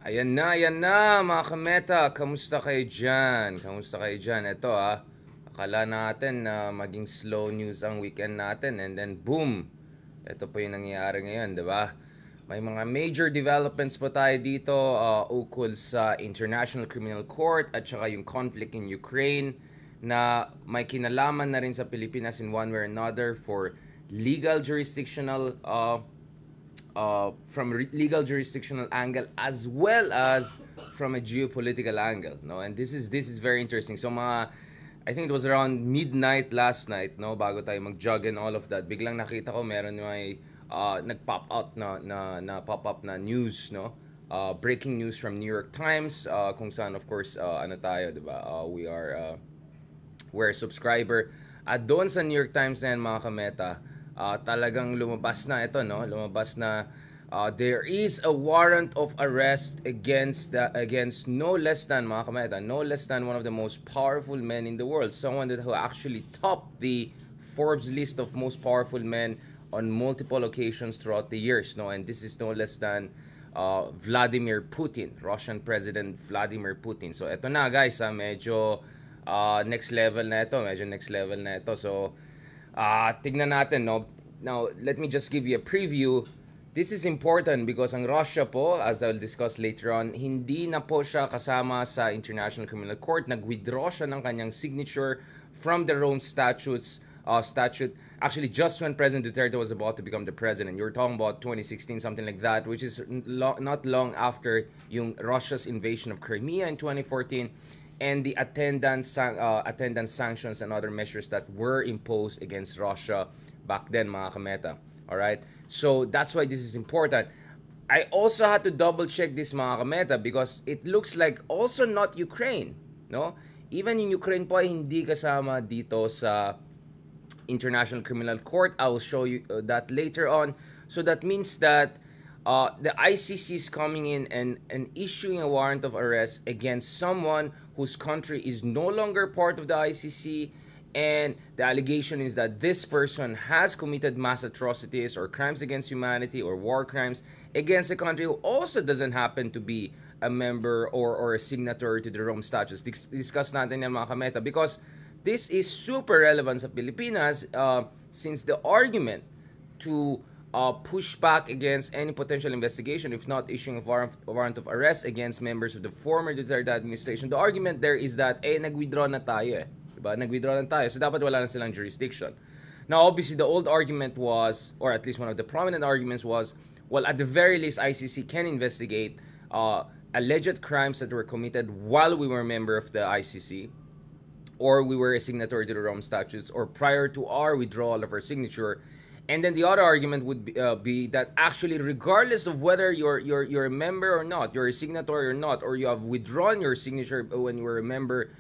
Ayan na mga kameta. Kamusta kayo dyan? Kamusta kayo dyan? Ito akala natin na maging slow news ang weekend natin and then boom! Ito po yung nangyayari ngayon, di ba? May mga major developments po tayo dito ukol sa International Criminal Court at saka yung conflict in Ukraine na may kinalaman na rin sa Pilipinas in one way or another for legal jurisdictional from legal jurisdictional angle as well as from a geopolitical angle, no? And this is very interesting. So I think it was around midnight last night, no, bago tayo mag-jog and all of that, biglang nakita ko meron may nag-pop out na pop up na news, no? Breaking news from New York Times, kung saan of course ano tayo, 'di ba? We're a subscriber. At doon sa New York Times na yan, mga kameta, talagang lumabas na ito, no? Lumabas na there is a warrant of arrest against no less than, mga kameta, no less than one of the most powerful men in the world. Someone who actually topped the Forbes list of most powerful men on multiple occasions throughout the years, no? And this is no less than Vladimir Putin, Russian President Vladimir Putin. So ito na guys, medyo next level na ito, So tignan natin, no. Now, let me just give you a preview. This is important because ang Russia po, as I'll discuss later on, hindi na po siya kasama sa International Criminal Court. Nag-withdraw siya ng kanyang signature from the Rome statute. Actually, just when President Duterte was about to become the president. You were talking about 2016, something like that, which is not long after yung Russia's invasion of Crimea in 2014 and the attendance sanctions and other measures that were imposed against Russia back then, mga kameta. Alright? So, that's why this is important. I also had to double check this, mga kameta, because it looks like also not Ukraine, no? Even in Ukraine po, hindi kasama dito sa International Criminal Court. I will show you that later on. So, that means that the ICC is coming in and issuing a warrant of arrest against someone whose country is no longer part of the ICC, and the allegation is that this person has committed mass atrocities or crimes against humanity or war crimes against a country who also doesn't happen to be a member or a signatory to the Rome Statutes. Discuss natin yan, mga kameta, because this is super relevant sa Pilipinas since the argument to push back against any potential investigation, if not issuing a warrant of arrest against members of the former Duterte administration. The argument there is that, nag-withdraw na tayo Diba? Nag-withdraw na tayo. So, dapat wala na silang jurisdiction. Now, obviously, the old argument was, or at least one of the prominent arguments was, well, at the very least, ICC can investigate alleged crimes that were committed while we were a member of the ICC, or we were a signatory to the Rome Statutes, or prior to our withdrawal of our signature. And then the other argument would be that actually, regardless of whether you're a member or not, you're a signatory or not, or you have withdrawn your signature when you were a member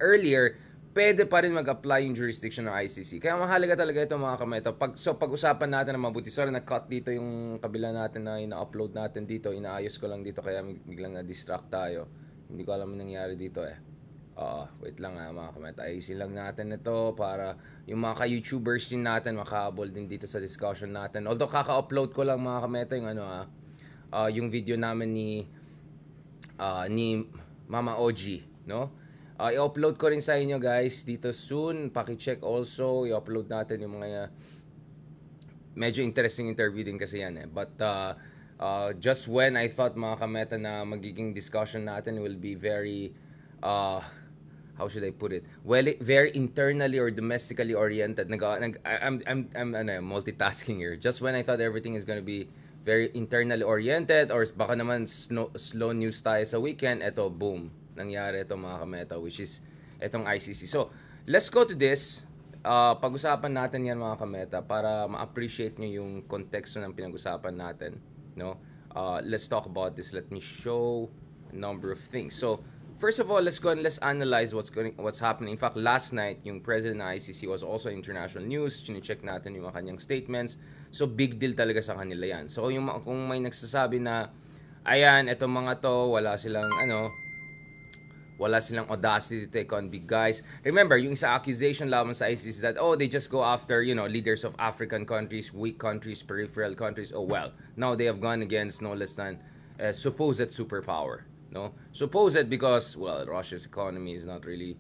earlier, pwede pa rin mag-apply yung jurisdiction ng ICC. Kaya mahalaga talaga ito, mga kameta. Pag-usapan natin na mabuti. Sorry, nag-cut dito yung kabila natin na ina-upload natin dito. Inaayos ko lang dito kaya biglang na-distract tayo. Hindi ko alam yung nangyari dito wait lang mga kameta. Ayusin lang natin ito para yung mga ka-YouTubers din natin makahabol din dito sa discussion natin. Although kaka-upload ko lang, mga kameta, yung yung video namin ni Mama OG, no? I-upload ko rin sa inyo, guys, dito soon. Paki-check also. I-upload natin yung mga medyo interesting interview din kasi yan But just when I thought, mga kameta, na magiging discussion natin will be very how should I put it? Well, very internally or domestically oriented. I'm multitasking here. Just when I thought everything is gonna be very internally oriented, or baka naman slow news tayo sa weekend, eto, boom, nangyari ito, mga kameta, which is itong ICC. So, let's go to this. Pag-usapan natin yan, mga kameta, para ma-appreciate nyo yung konteksto ng pinag-usapan natin, no? Let's talk about this. Let me show a number of things. So, first of all, let's go and let's analyze what's happening. In fact, last night, yung president ng ICC was also international news. Chine-check natin yung kanyang statements. So, big deal talaga sa kanila yan. So, kung may nagsasabi na, ayan, etong mga to, wala silang audacity to take on big guys. Remember, yung isa accusation laban sa ICC is that, they just go after, leaders of African countries, weak countries, peripheral countries. Oh, well, now they have gone against no less than supposed superpower. No, supposed because well, Russia's economy is not really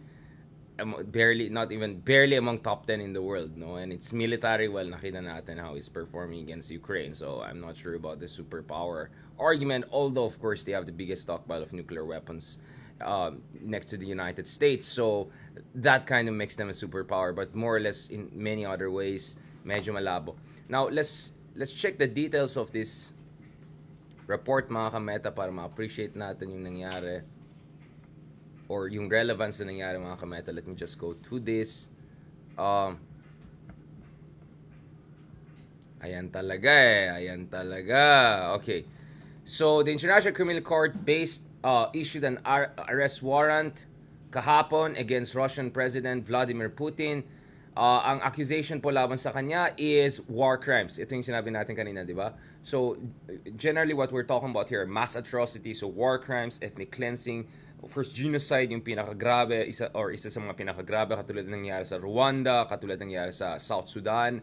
barely, not even barely among top 10 in the world, no, and its military, well, nakita natin how it's performing against Ukraine, so I'm not sure about the superpower argument, although of course they have the biggest stockpile of nuclear weapons next to the United States, so that kind of makes them a superpower, but more or less in many other ways medyo malabo. Now let's check the details of this report, mga kameta, para ma-appreciate natin yung nangyari or yung relevance na nangyari, mga kameta. Let me just go to this. Ayan talaga Ayan talaga. Okay. So, the International Criminal Court issued an arrest warrant kahapon against Russian President Vladimir Putin. Ang accusation po laban sa kanya is war crimes. Ito yung sinabi natin kanina, di ba? So, generally what we're talking about here, mass atrocities, so war crimes, ethnic cleansing, first genocide, yung pinakagrabe, isa sa mga pinakagrabe, katulad ng nangyari sa Rwanda, katulad ng nangyari sa South Sudan,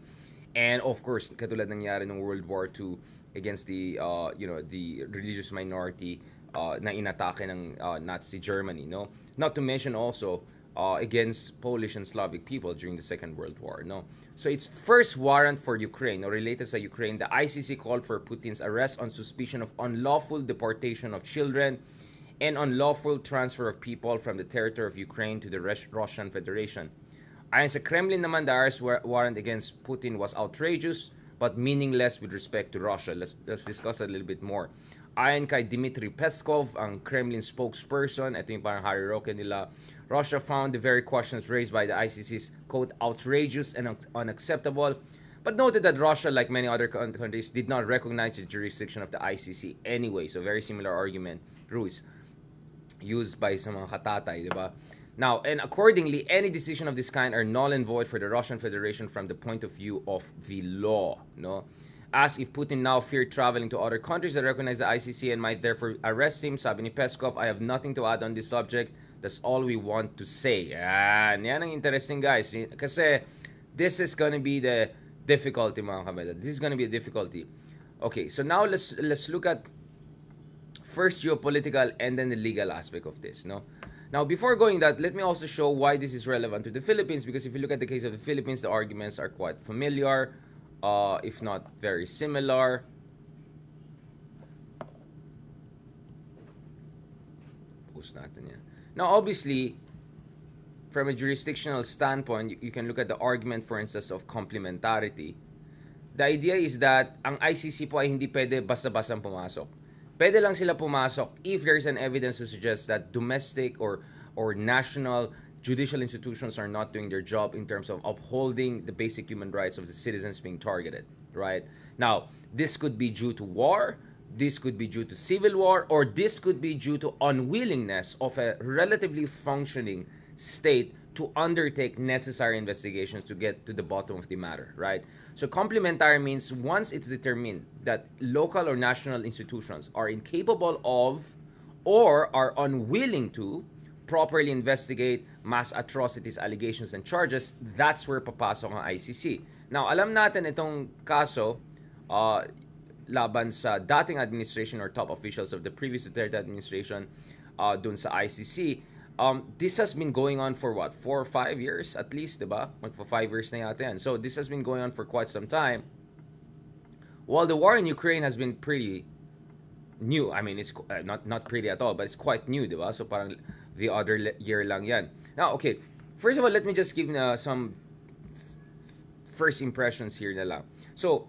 and of course, katulad ng nangyari ng World War II against the the religious minority na inatake ng Nazi Germany, no? Not to mention also against Polish and Slavic people during the Second World War, no? So its first warrant for Ukraine, no, related sa Ukraine, the ICC called for Putin's arrest on suspicion of unlawful deportation of children and unlawful transfer of people from the territory of Ukraine to the Russian Federation. Ayon sa Kremlin naman, the arrest warrant against Putin was outrageous but meaningless with respect to Russia. Let's discuss a little bit more. Ayon kay Dmitry Peskov, ang Kremlin spokesperson, ito yung parang hierarchy nila, Russia found the very questions raised by the ICC's, quote, outrageous and unacceptable, but noted that Russia, like many other countries, did not recognize the jurisdiction of the ICC anyway. So very similar argument, Ruiz, used by sa mga katatay, di ba? Now, and accordingly, any decision of this kind are null and void for the Russian Federation from the point of view of the law, no? As if Putin now feared traveling to other countries that recognize the ICC and might therefore arrest him, sabi ni Peskov, I have nothing to add on this subject. That's all we want to say. Yan ang interesting, guys. Kasi this is gonna be the difficulty, mga kameda. This is gonna be a difficulty. Okay, so now let's look at first geopolitical and then the legal aspect of this, no? Now, before going that, let me also show why this is relevant to the Philippines, because if you look at the case of the Philippines, the arguments are quite familiar, if not very similar. Post natin yan. Now, obviously, from a jurisdictional standpoint, you can look at the argument, for instance, of complementarity. The idea is that ang ICC po ay hindi pwede basta-bastang pumasok. Pwede lang sila pumasok if there's an evidence to suggest that domestic or national judicial institutions are not doing their job in terms of upholding the basic human rights of the citizens being targeted, right? Now, this could be due to war, this could be due to civil war, or this could be due to unwillingness of a relatively functioning state to undertake necessary investigations to get to the bottom of the matter, right? So complementary means once it's determined that local or national institutions are incapable of or are unwilling to properly investigate mass atrocities, allegations, and charges, that's where papasok ang ICC. Now, alam natin itong kaso laban sa dating administration or top officials of the previous Duterte administration dun sa ICC. This has been going on for what, 4 or 5 years at least, diba? Magpa 5 years na yata yan. So this has been going on for quite some time. While the war in Ukraine has been pretty new, I mean, it's not pretty at all, but it's quite new, diba? So parang the other year lang yan. Now, okay, first of all, let me just give some first impressions here na lang. So,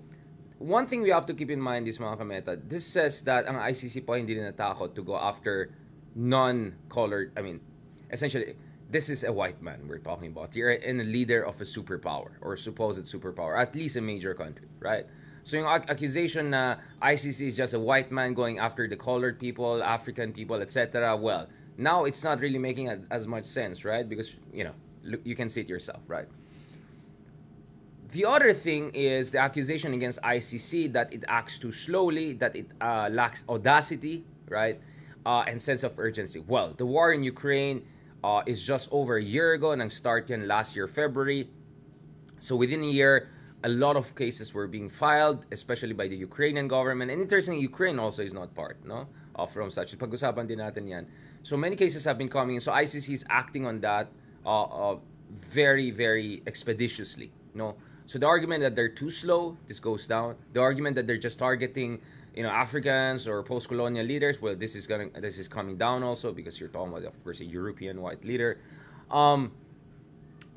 one thing we have to keep in mind is, mga kameta, this says that ang ICC po hindi natakot to go after non-colored, I mean, essentially, this is a white man we're talking about here and a leader of a superpower or supposed superpower, at least a major country, right? So yung accusation na ICC is just a white man going after the colored people, African people, etc. Well, now it's not really making as much sense, right? Because, you can see it yourself, right? The other thing is the accusation against ICC that it acts too slowly, that it lacks audacity, right? And sense of urgency. Well, the war in Ukraine is just over a year ago, nang start yan last year, February. So within a year, a lot of cases were being filed, especially by the Ukrainian government. And interestingly, Ukraine also is not part, no, from such. Pag-usapan din natin yan. So many cases have been coming. So ICC is acting on that very, very expeditiously, no. So the argument that they're too slow, this goes down. The argument that they're just targeting, Africans or post-colonial leaders, well, this is coming down also, because you're talking about, of course, a European white leader.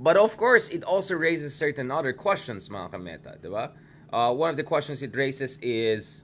But of course, it also raises certain other questions, mga kameta, diba? One of the questions it raises is,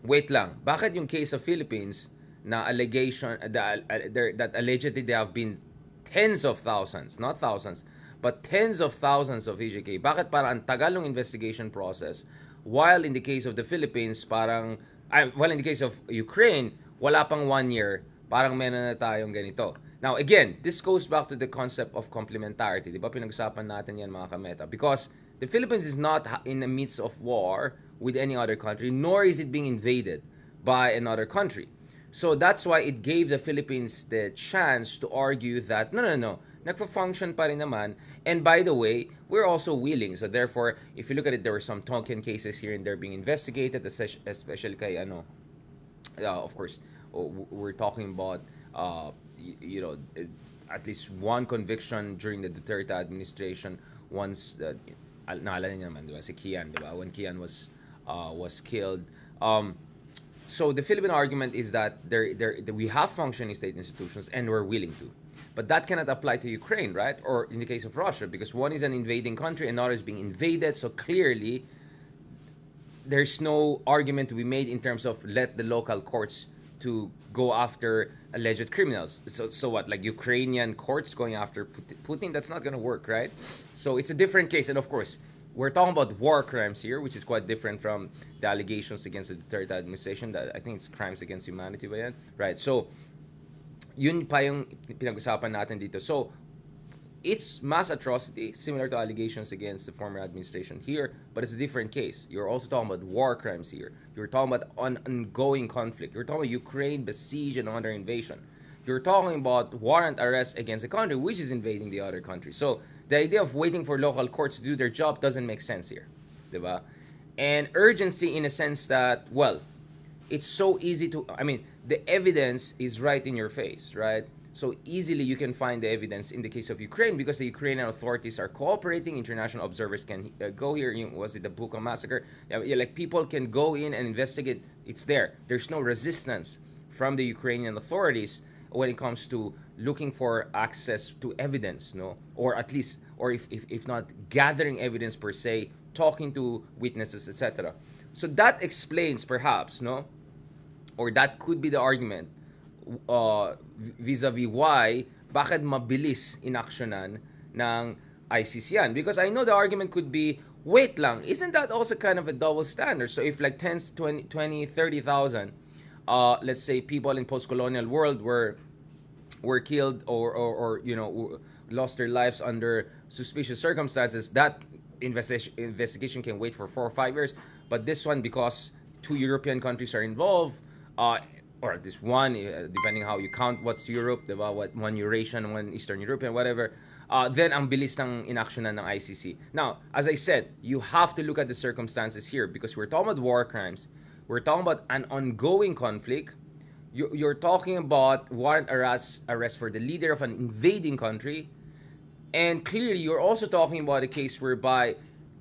wait lang, bakit yung case of Philippines na allegation that allegedly there have been tens of thousands, not thousands, but tens of thousands of EJK, bakit parang ang tagal ng investigation process, while in the case of the Philippines, in the case of Ukraine, wala pang 1 year, parang meron na tayong ganito. Now, again, this goes back to the concept of complementarity. Di ba pinag-usapan natin yan, mga kameta? Because the Philippines is not in the midst of war with any other country, nor is it being invaded by another country. So that's why it gave the Philippines the chance to argue that, no, nagfa-function pa rin naman. And by the way, we're also willing. So therefore, if you look at it, there were some token cases here and there being investigated, especially kay, of course, we're talking about, at least one conviction during the Duterte administration. Once, naalala niyo naman, diba? Si Kian, diba? When Kian was killed. So the Philippine argument is that we have functioning state institutions and we're willing to. But that cannot apply to Ukraine, right? Or in the case of Russia, because one is an invading country, another is being invaded. So clearly, there's no argument to be made in terms of let the local courts to go after alleged criminals. So what? Like Ukrainian courts going after Putin? That's not going to work, right? So it's a different case. And of course, we're talking about war crimes here, which is quite different from the allegations against the Duterte administration. That I think it's crimes against humanity ba yan? Right. So, yun pa yung pinag-usapan natin dito. So, it's mass atrocity, similar to allegations against the former administration here, but it's a different case. You're also talking about war crimes here. You're talking about ongoing conflict. You're talking about Ukraine besieged and under invasion. You're talking about warrant arrest against a country which is invading the other country. So, the idea of waiting for local courts to do their job doesn't make sense here. Diba? And urgency in a sense that, well, it's so easy to, the evidence is right in your face, right? So easily you can find the evidence in the case of Ukraine because the Ukrainian authorities are cooperating. International observers can go here. Was it the Bucha massacre? Like people can go in and investigate. It's there. There's no resistance from the Ukrainian authorities when it comes to looking for access to evidence, no? Or at least, or if not gathering evidence per se, talking to witnesses, etc. So that explains perhaps, no? Or that could be the argument vis-a-vis why bakit mabilis inaksyonan ng ICC yan. Because I know the argument could be, wait lang, isn't that also kind of a double standard? So if like 10, 20, 30,000, let's say people in post-colonial world were killed or lost their lives under suspicious circumstances, that investigation can wait for 4 or 5 years. But this one, because 2 European countries are involved, or this one, depending how you count what's Europe, diba? What, one Eurasian, one Eastern European, whatever, then ang bilis ng inaksyonan ng ICC. Now, as I said, you have to look at the circumstances here because we're talking about war crimes. We're talking about an ongoing conflict. You're talking about warrant arrest for the leader of an invading country. And clearly, you're also talking about a case whereby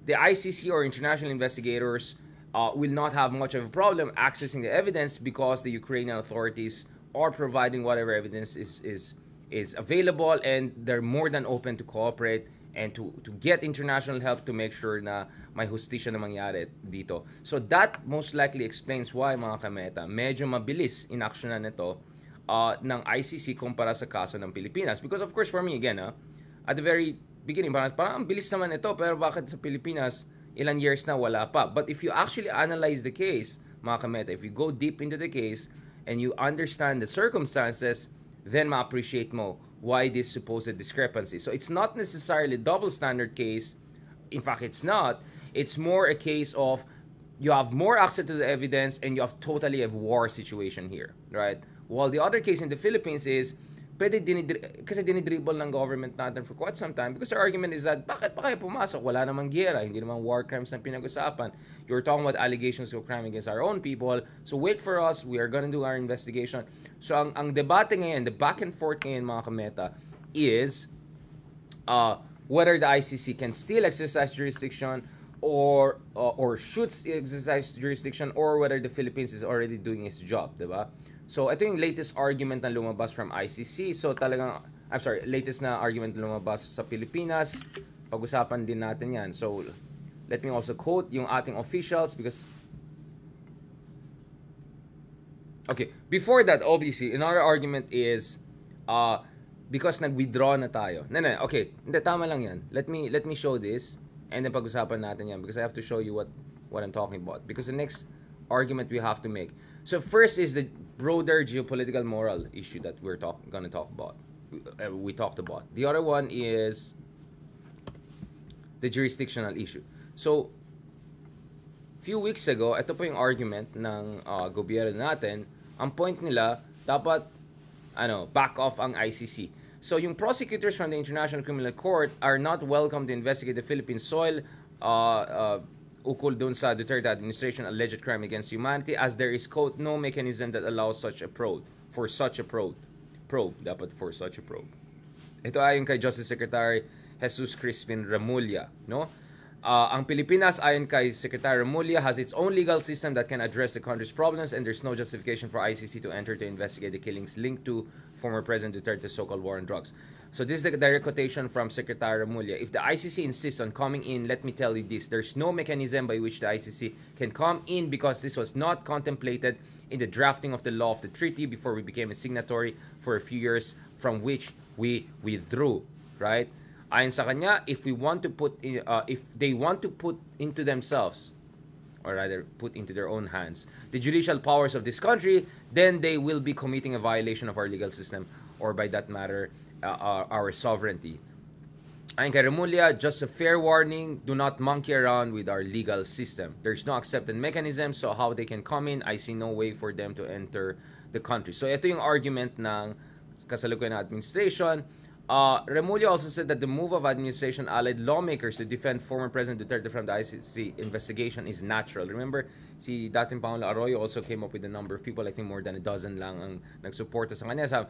the ICC or international investigators will not have much of a problem accessing the evidence because the Ukrainian authorities are providing whatever evidence is available, and they're more than open to cooperate and to get international help to make sure na may hustisya na mangyari dito. So that most likely explains why, mga kameta, medyo mabilis inaksyonan nito ng ICC kumpara sa kaso ng Pilipinas. Because of course, for me, again, at the very beginning, parang ang bilis naman ito, pero bakit sa Pilipinas, ilang years na wala pa? But if you actually analyze the case, mga kameta, if you go deep into the case and you understand the circumstances, then ma-appreciate mo why this supposed discrepancy. So it's not necessarily a double standard case. In fact, it's not. It's more a case of you have more access to the evidence and you have totally a war situation here, right? While the other case in the Philippines is kasi dinidribble ng government natin for quite some time because our argument is that bakit pa kayo pumasok? Wala namang giyera, hindi namang war crimes ang pinag-usapan. You're talking about allegations of crime against our own people. So wait for us, we are gonna do our investigation. So ang debate ngayon, the back and forth ngayon mga kameta is whether the ICC can still exercise jurisdiction or should exercise jurisdiction, or whether the Philippines is already doing its job, diba? So, ito yung latest argument na lumabas from ICC. So, latest na argument na lumabas sa Pilipinas. Pag-usapan din natin yan. So, let me also quote yung ating officials because... Okay, before that, obviously, another argument is because nag-withdraw na tayo. Okay. Hindi, tama lang yan. Let me show this and then pag-usapan natin yan because I have to show you what I'm talking about. Because the next argument we have to make. So first is the broader geopolitical moral issue that we're gonna talk about. We talked about. The other one is the jurisdictional issue. So few weeks ago, ito po yung argument ng gobyerno natin. Ang point nila, dapat back off ang ICC. So yung prosecutors from the International Criminal Court are not welcome to investigate the Philippine soil ukol dun sa Duterte administration alleged crime against humanity, as there is, quote, no mechanism that allows such a probe. Ito ayon kay Justice Secretary Jesus Crispin Remulla, no? Ang Pilipinas, ayon kay Secretary Remulla, has its own legal system that can address the country's problems, and there's no justification for ICC to enter to investigate the killings linked to former President Duterte's so-called war on drugs. So this is the direct quotation from Secretary Remulla. If the ICC insists on coming in, let me tell you this. There's no mechanism by which the ICC can come in because this was not contemplated in the drafting of the law of the treaty before we became a signatory for a few years, from which we withdrew, right? Ayon sa kanya, if they want to put into themselves, or rather put into their own hands, the judicial powers of this country, then they will be committing a violation of our legal system, or by that matter, our sovereignty. Ayon kay Remulla, just a fair warning, do not monkey around with our legal system. There's no accepted mechanism, so how they can come in, I see no way for them to enter the country. So ito yung argument ng kasalukuyan na administration. Remulla also said that the move of administration allied lawmakers to defend former President Duterte from the ICC investigation is natural. Remember, si dating Pangulo Arroyo also came up with a number of people, I think more than a dozen lang ang nagsuporta sa kanya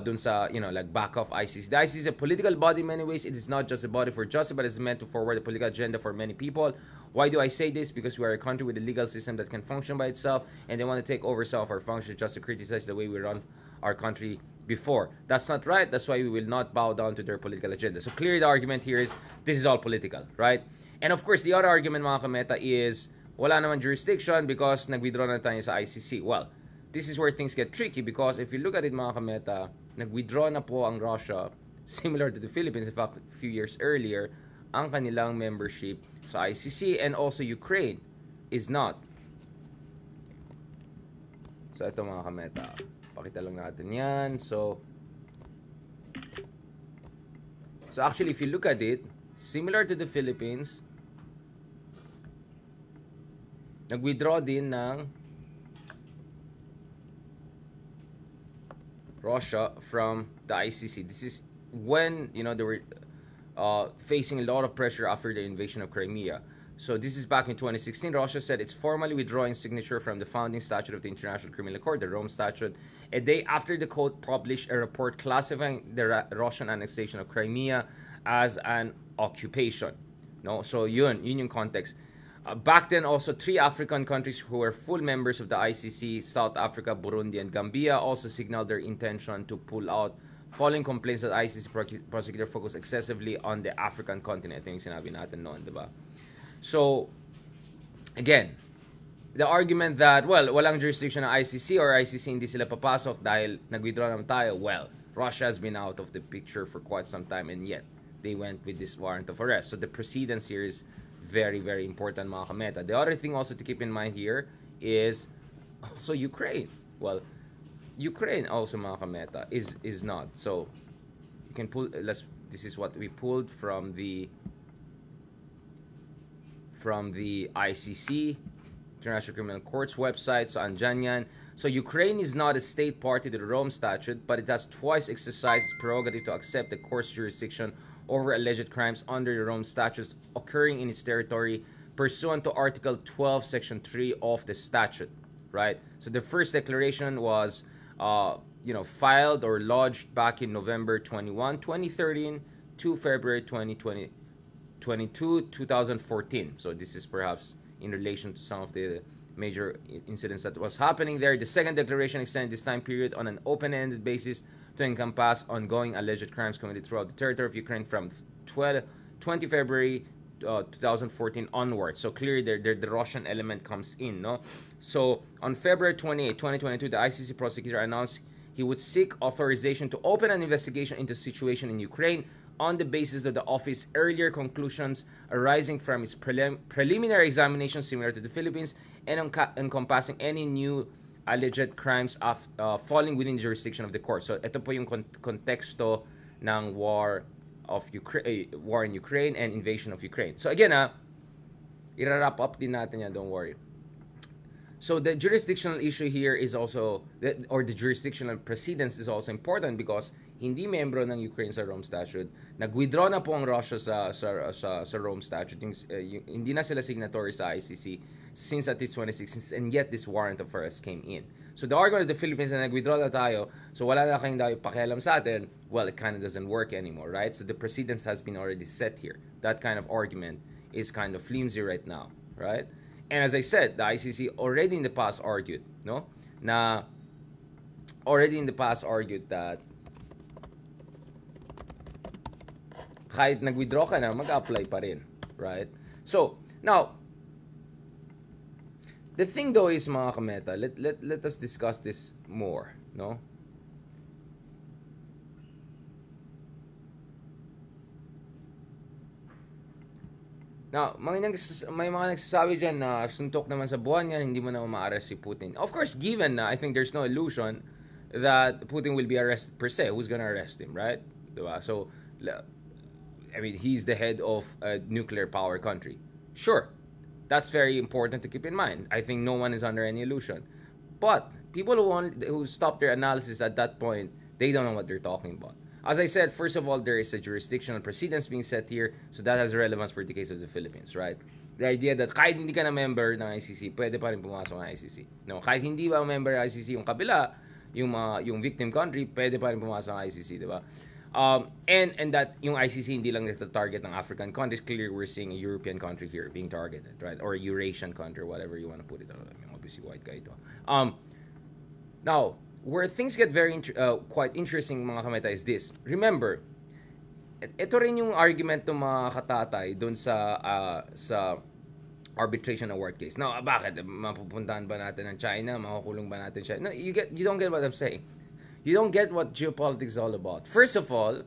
dun sa, back off ICC. The ICC is a political body in many ways. It is not just a body for justice, but it's meant to forward a political agenda for many people. Why do I say this? Because we are a country with a legal system that can function by itself, and they want to take over some of our functions just to criticize the way we run our country before. That's not right. That's why we will not bow down to their political agenda. So clearly the argument here is this is all political, right? And of course, the other argument, mga kameta, is wala naman jurisdiction because nag-withdraw na tayo sa ICC. Well, this is where things get tricky because if you look at it, mga kameta, nag-withdraw na po ang Russia, similar to the Philippines, in fact, a few years earlier, ang kanilang membership sa ICC, and also Ukraine is not. So ito, mga kameta, pakita lang natin yan. So actually, if you look at it, similar to the Philippines, nag-withdraw din ng Russia from the ICC. This is when, they were facing a lot of pressure after the invasion of Crimea. So this is back in 2016. Russia said it's formally withdrawing signature from the founding statute of the International Criminal Court, the Rome Statute, a day after the court published a report classifying the Russian annexation of Crimea as an occupation. No, so yun yung context. Back then, also 3 African countries who were full members of the ICC, South Africa, Burundi, and Gambia, also signaled their intention to pull out following complaints that ICC prosecutor focused excessively on the African continent. Ito yung sinabi natin noon, diba? So, again, the argument that, walang jurisdiction ng ICC or ICC hindi sila papasok dahil nag-withdraw naman tayo, Russia has been out of the picture for quite some time, and yet they went with this warrant of arrest. So the precedence here is very, very important, mga kameta. The other thing also to keep in mind here is also Ukraine. Ukraine also, mga kameta, is not. So you can pull, this is what we pulled from the ICC International Criminal Court's website. So, andyan yan. So, Ukraine is not a state party to the Rome Statute, but it has twice exercised its prerogative to accept the court's jurisdiction over alleged crimes under the Rome Statutes occurring in its territory pursuant to Article 12, Section 3 of the statute, right? So, the first declaration was, filed or lodged back in November 21, 2013 to February 2020. 2014. So this is perhaps in relation to some of the major incidents that was happening there. The second declaration extended this time period on an open-ended basis to encompass ongoing alleged crimes committed throughout the territory of Ukraine from 20 February 2014 onwards. So clearly the Russian element comes in, no? So on February 28, 2022, the ICC prosecutor announced he would seek authorization to open an investigation into the situation in Ukraine on the basis of the office's earlier conclusions arising from its preliminary examination similar to the Philippines and encompassing any new alleged crimes falling within the jurisdiction of the court. So ito po yung konteksto ng war in Ukraine and invasion of Ukraine. So again, i-wrap up din natin yan, don't worry. So the jurisdictional issue here is also, the jurisdictional precedence is also important because hindi membro ng Ukraine sa Rome Statute. Nag-withdraw na po ang Russia sa Rome Statute. Hindi na sila signatory sa ICC since at least 2016, and yet this warrant of arrest came in. So the argument of the Philippines na nag-withdraw na tayo, so wala na kayong daw pakialam sa atin, well, it kind of doesn't work anymore, right? So the precedence has been already set here. That kind of argument is kind of flimsy right now, right? And as I said, the ICC already in the past argued, no? That kahit nag-withdraw ka na, mag-apply pa rin, right? So, now, the thing though is, mga kameta, let us discuss this more, no? Now, may mga nagsasabi dyan na suntok naman sa buwan yan, hindi mo na ma-arrest si Putin. Of course, given na, I think there's no illusion that Putin will be arrested per se. Who's gonna arrest him, right? Diba? So, I mean, he's the head of a nuclear power country. Sure, that's very important to keep in mind. I think no one is under any illusion. But people who stop their analysis at that point, they don't know what they're talking about. As I said, first of all, there is a jurisdictional precedence being set here, so that has relevance for the case of the Philippines, right? The idea that kahit hindi ka na member ng ICC, pwede pa rin pumasok ng ICC. No, kahit hindi ba member ng ICC yung kabila, yung victim country, pwede pa rin pumasok ng ICC, di ba? And that yung ICC hindi lang nagta-target ng African countries. Clearly, we're seeing a European country here being targeted, right? Or a Eurasian country, whatever you want to put it. Obviously, white guy ito. Now, where things get very quite interesting, mga kameta, is this. Remember, ito rin yung argument ng mga katatay dun sa arbitration award case. Now, bakit? Mapupuntahan ba natin ng China? Makukulong ba natin siya? No, you don't get what I'm saying. You don't get what geopolitics is all about. First of all,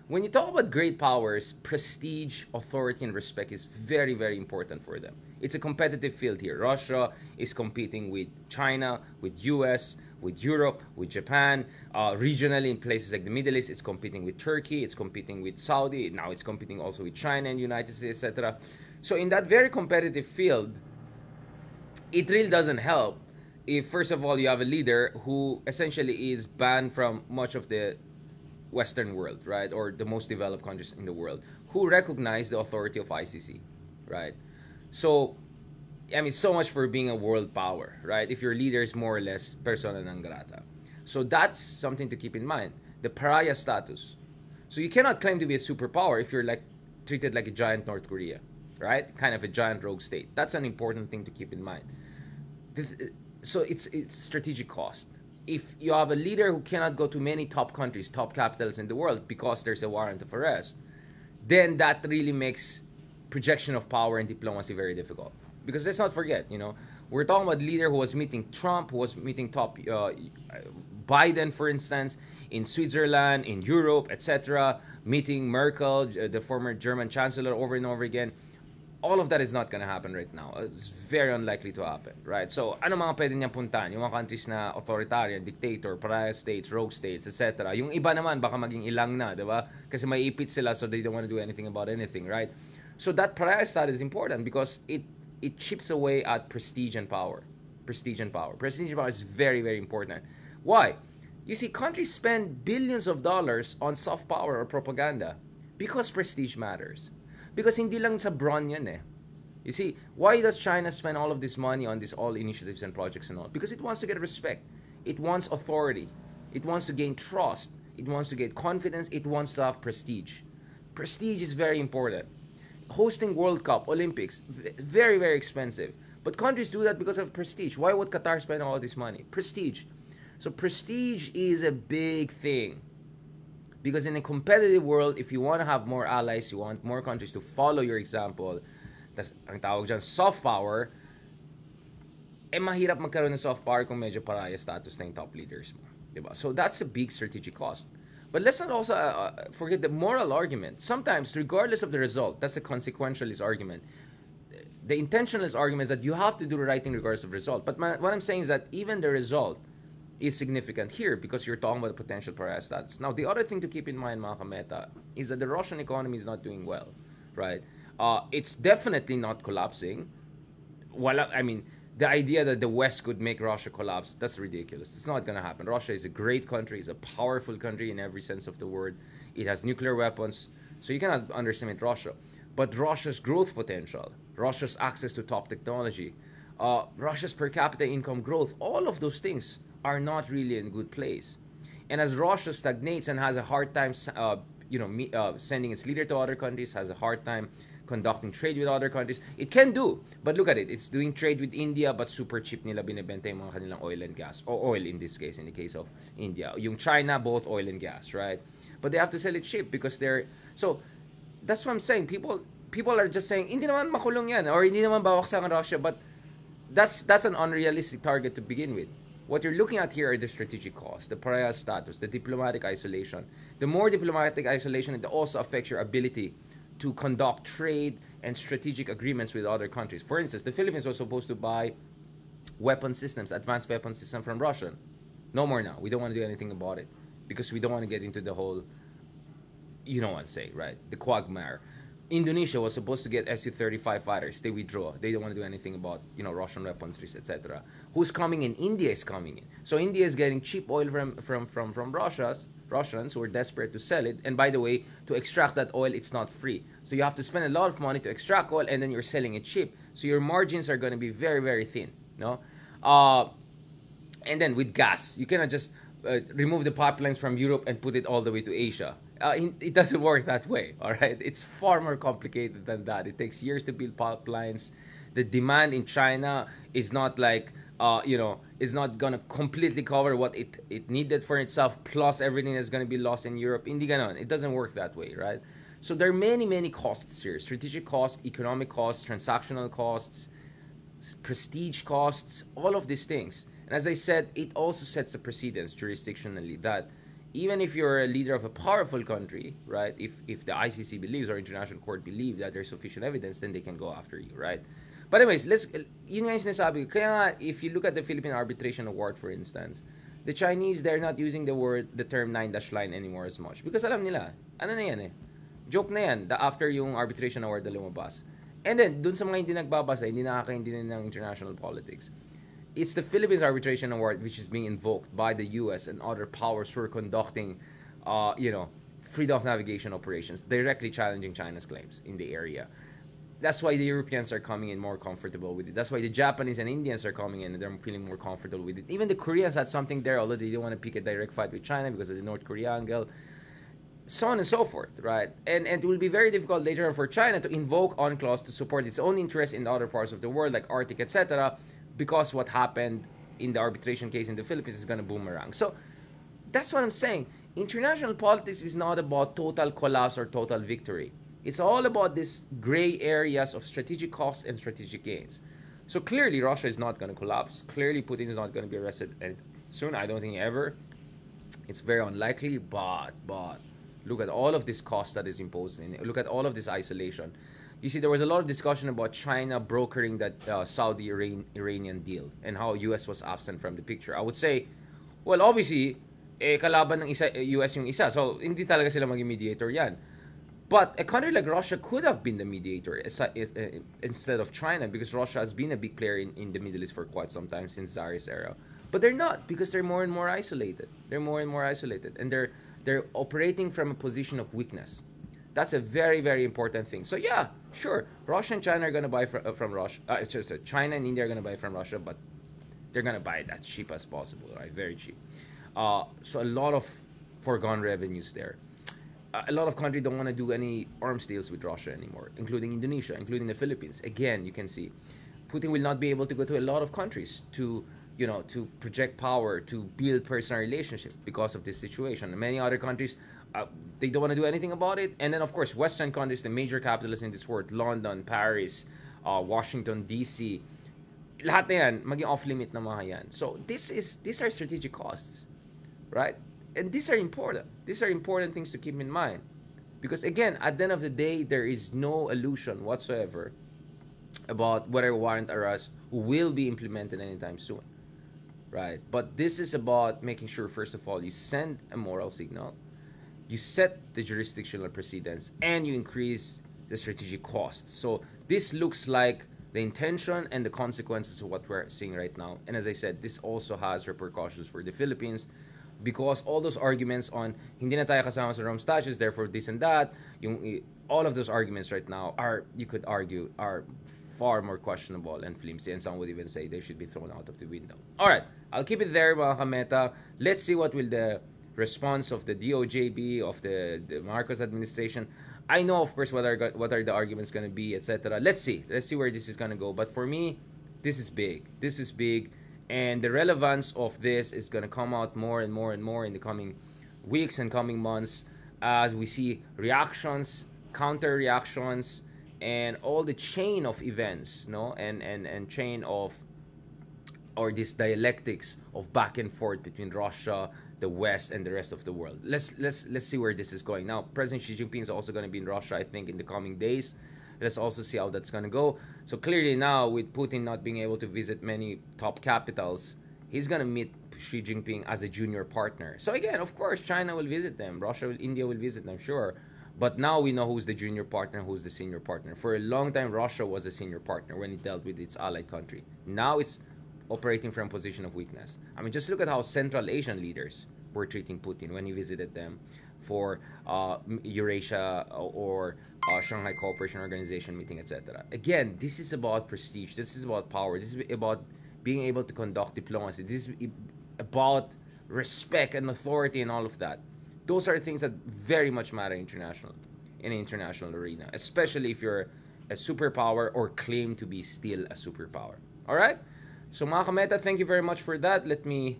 when you talk about great powers, prestige, authority, and respect is very, very important for them. It's a competitive field here. Russia is competing with China, with US, with Europe, with Japan. Regionally, in places like the Middle East, it's competing with Turkey, it's competing with Saudi, now it's competing also with China and United States, etc. So in that very competitive field, it really doesn't help if, first of all, you have a leader who essentially is banned from much of the Western world, right, or the most developed countries in the world, who recognize the authority of ICC, right? So, I mean, so much for being a world power, right? If your leader is more or less persona non grata. So that's something to keep in mind. The pariah status. So you cannot claim to be a superpower if you're treated like a giant North Korea, right? Kind of a giant rogue state. That's an important thing to keep in mind. So it's strategic cost. If you have a leader who cannot go to many top countries, top capitals in the world because there's a warrant of arrest, then that really makes projection of power and diplomacy very difficult. Because let's not forget, we're talking about a leader who was meeting Trump, who was meeting top Biden, for instance, in Switzerland, in Europe, etc., meeting Merkel, the former German chancellor, over and over again. All of that is not going to happen right now. It's very unlikely to happen, right? So, ano mga pwede niyang puntahan? Yung mga countries na authoritarian, dictator, pariah states, rogue states, etc. Yung iba naman, baka maging ilang na, di ba? Kasi may ipit sila, so they don't want to do anything about anything, right? So that pariah status is important because it it chips away at prestige and power. Prestige and power. Prestige and power is very, very important. Why? You see, countries spend billions of dollars on soft power or propaganda because prestige matters. Because hindi lang sa brawn yan eh. You see, why does China spend all of this money on these all initiatives and projects and all? Because it wants to get respect. It wants authority. It wants to gain trust. It wants to get confidence. It wants to have prestige. Prestige is very important. Hosting World Cup, Olympics, very, very expensive. But countries do that because of prestige. Why would Qatar spend all this money? Prestige. So prestige is a big thing. Because in a competitive world, if you want to have more allies, you want more countries to follow your example, tas ang tawag dyan, soft power, mahirap magkaroon ng soft power kung medyo pariah status na yung top leaders mo. Diba? So that's a big strategic cost. But let's not also forget the moral argument. Sometimes, regardless of the result, that's the consequentialist argument. The intentionalist argument is that you have to do the right thing regardless of the result. But what I'm saying is that even the result is significant here because you're talking about the potential pariah status. Now, the other thing to keep in mind, mga kameta, is that the Russian economy is not doing well, right? It's definitely not collapsing. The idea that the West could make Russia collapse, that's ridiculous. It's not going to happen. Russia is a great country. It's a powerful country in every sense of the word. It has nuclear weapons. So you cannot underestimate Russia. But Russia's growth potential, Russia's access to top technology, Russia's per capita income growth, all of those things are not really in a good place. And as Russia stagnates and has a hard time sending its leader to other countries, has a hard time conducting trade with other countries. It can do, but look at it. It's doing trade with India, but super cheap nila binibenta yung mga kanilang oil and gas. Or oil in this case, in the case of India. Yung China, both oil and gas, right? But they have to sell it cheap because they're... So, that's what I'm saying. People are just saying, hindi naman makulong yan, or hindi naman bawaksan ang Russia, but that's an unrealistic target to begin with. What you're looking at here are the strategic costs, the pariah status, the diplomatic isolation. The more diplomatic isolation, it also affects your ability to conduct trade and strategic agreements with other countries. For instance, the Philippines was supposed to buy weapon systems, advanced weapon systems from Russia. No more now. We don't want to do anything about it because we don't want to get into the whole, you know what to say, right? The quagmire. Indonesia was supposed to get Su-35 fighters. They withdraw. They don't want to do anything about, Russian weapons, etc. Who's coming in? India is coming in. So India is getting cheap oil from Russians who are desperate to sell it. And by the way, to extract that oil, it's not free. So you have to spend a lot of money to extract oil, and then you're selling it cheap. So your margins are going to be very, very thin. No, and then with gas, you cannot just remove the pipelines from Europe and put it all the way to Asia. It doesn't work that way, all right? It's far more complicated than that. It takes years to build pipelines. The demand in China is not like, is not going to completely cover what it needed for itself, plus everything that's going to be lost in Europe. Hindi ganon. It doesn't work that way, right? So there are many, many costs here. Strategic costs, economic costs, transactional costs, prestige costs, all of these things. And as I said, it also sets a precedence jurisdictionally that even if you're a leader of a powerful country, right, if the ICC believes or International Court believe that there's sufficient evidence, then they can go after you, right? But anyways, yun nga yung sinasabi. Kaya nga, if you look at the Philippine Arbitration Award, for instance, the Chinese, they're not using the term 9-dash line anymore as much. Because alam nila, ano na yan eh, joke na yan, after yung Arbitration Award na lumabas. And then, dun sa mga hindi nagbabasa, hindi nakakaintindi ng international politics, it's the Philippines Arbitration Award which is being invoked by the U.S. and other powers who are conducting, freedom of navigation operations, directly challenging China's claims in the area. That's why the Europeans are coming in more comfortable with it. That's why the Japanese and Indians are coming in and they're feeling more comfortable with it. Even the Koreans had something there, although they didn't want to pick a direct fight with China because of the North Korea angle. So on and so forth, right? And it will be very difficult later on for China to invoke UNCLOS to support its own interests in other parts of the world, like Arctic, etc., because what happened in the arbitration case in the Philippines is going to boomerang. So that's what I'm saying. International politics is not about total collapse or total victory. It's all about these gray areas of strategic costs and strategic gains. So clearly, Russia is not going to collapse. Clearly, Putin is not going to be arrested soon. I don't think ever. It's very unlikely, but look at all of this cost that is imposed. Look at all of this isolation. You see, there was a lot of discussion about China brokering that Saudi-Iranian deal and how US was absent from the picture. I would say, well, obviously, kalaban ng US yung isa. So, hindi talaga sila maging mediator yan. But a country like Russia could have been the mediator instead of China, because Russia has been a big player in the Middle East for quite some time, since Tsarist era. But they're not, because they're more and more isolated. They're more and more isolated, and they're operating from a position of weakness. That's a very, very important thing. So yeah, sure, Russia and China are gonna buy from Russia. It's just China and India are gonna buy from Russia, but they're gonna buy it as cheap as possible, right? Very cheap. So a lot of foregone revenues there. A lot of countries don't want to do any arms deals with Russia anymore, including Indonesia, including the Philippines. Again, you can see Putin will not be able to go to a lot of countries to, to project power, to build personal relationship because of this situation. Many other countries, they don't want to do anything about it. And then, of course, Western countries, the major capitals in this world, London, Paris, Washington, D.C., lahat na yan, maging off-limit na mga yan. So these are strategic costs, right? And these are important. These are important things to keep in mind. Because again, at the end of the day, there is no illusion whatsoever about whether warrant arrest will be implemented anytime soon. Right? But this is about making sure, first of all, you send a moral signal, you set the jurisdictional precedents, and you increase the strategic costs. So this looks like the intention and the consequences of what we're seeing right now. And as I said, this also has repercussions for the Philippines, because all those arguments on hindi na tayo kasama sa Rome Statutes, therefore this and that, all of those arguments right now are, you could argue, are far more questionable and flimsy, and some would even say they should be thrown out of the window. All right, I'll keep it there, mga kameta. Let's see what will the response of the DOJ be, of the Marcos administration. I know, of course, what are the arguments going to be, etc. Let's see where this is going to go. But for me, this is big. This is big. And the relevance of this is going to come out more and more and more in the coming weeks and coming months, as we see reactions, counter reactions, and all the chain of events, and chain of, or this dialectics of back and forth between Russia, the West, and the rest of the world. Let's see where this is going. Now, President Xi Jinping is also going to be in Russia, I think, in the coming days. Let's also see how that's going to go. So clearly now, with Putin not being able to visit many top capitals, he's going to meet Xi Jinping as a junior partner. So again, of course, China will visit them. India will visit them, sure. But now we know who's the junior partner, who's the senior partner. For a long time, Russia was the senior partner when it dealt with its allied country. Now it's operating from a position of weakness. I mean, just look at how Central Asian leaders were treating Putin when he visited them for Eurasia or Shanghai Cooperation Organization meeting, etc. Again, this is about prestige. This is about power. This is about being able to conduct diplomacy. This is about respect and authority and all of that. Those are things that very much matter in the international arena, especially if you're a superpower or claim to be still a superpower. All right? So mga kameta, thank you very much for that. Let me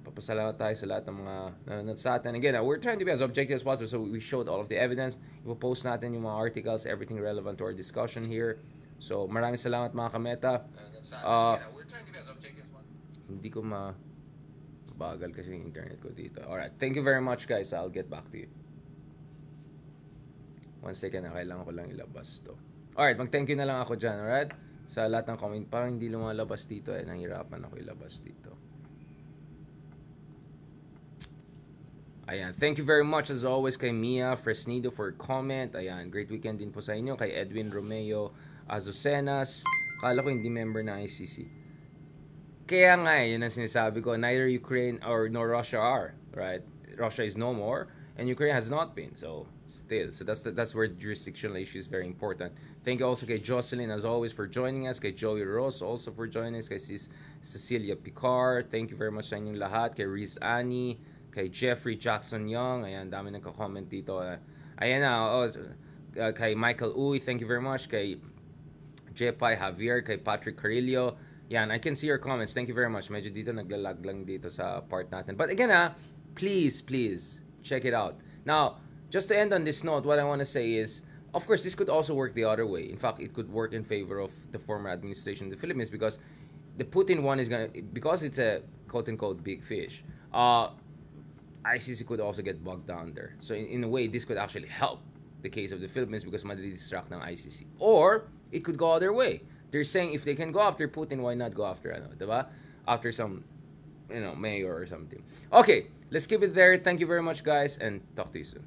papasalamat tayo sa lahat ng mga nanonood sa atin. Again, we're trying to be as objective as possible, so we showed all of the evidence. Ipo-post natin yung mga articles, everything relevant to our discussion here. So maraming salamat mga kameta. We're trying to be as objective as possible. Hindi ko bagal kasi yung internet ko dito. Alright, thank you very much guys. I'll get back to you. 1 second na, kailangan ko lang ilabas to. Alright, mag-thank you na lang ako dyan, alright? Sa lahat ng comment, parang hindi lumalabas dito nahirapan ako ilabas dito. Ayan, thank you very much as always kay Mia Fresnido for comment. Ayan, great weekend din po sa inyo. Kay Edwin Romeo Azucenas. Kala ko hindi member na ICC. Kaya nga yun ang sinasabi ko, neither Ukraine or nor Russia are, right? Russia is no more, and Ukraine has not been, so still. So that's where jurisdictional issue is very important. Thank you also kay Jocelyn, as always, for joining us. Kay Joey Ross, also for joining us. Kay Cecilia Picard, thank you very much sa inyong lahat. Kay Riz Annie, kay Jeffrey Jackson Young, ayan, dami nagka-comment dito. Ayan na, kay Michael Uy, thank you very much. Kay Jepay Javier, kay Patrick Carillo. Yan, I can see your comments. Thank you very much. Medyo dito naglalag lang dito sa part natin. But again, please check it out. Now, just to end on this note, what I want to say is, of course, this could also work the other way. In fact, it could work in favor of the former administration in the Philippines, because the Putin one is because it's a quote-unquote big fish, ICC could also get bogged down there. So in a way, this could actually help the case of the Philippines because madi-distract ng ICC. Or it could go other way. They're saying if they can go after Putin, why not go after diba? After some, mayor or something. Okay, let's keep it there. Thank you very much, guys, and talk to you soon.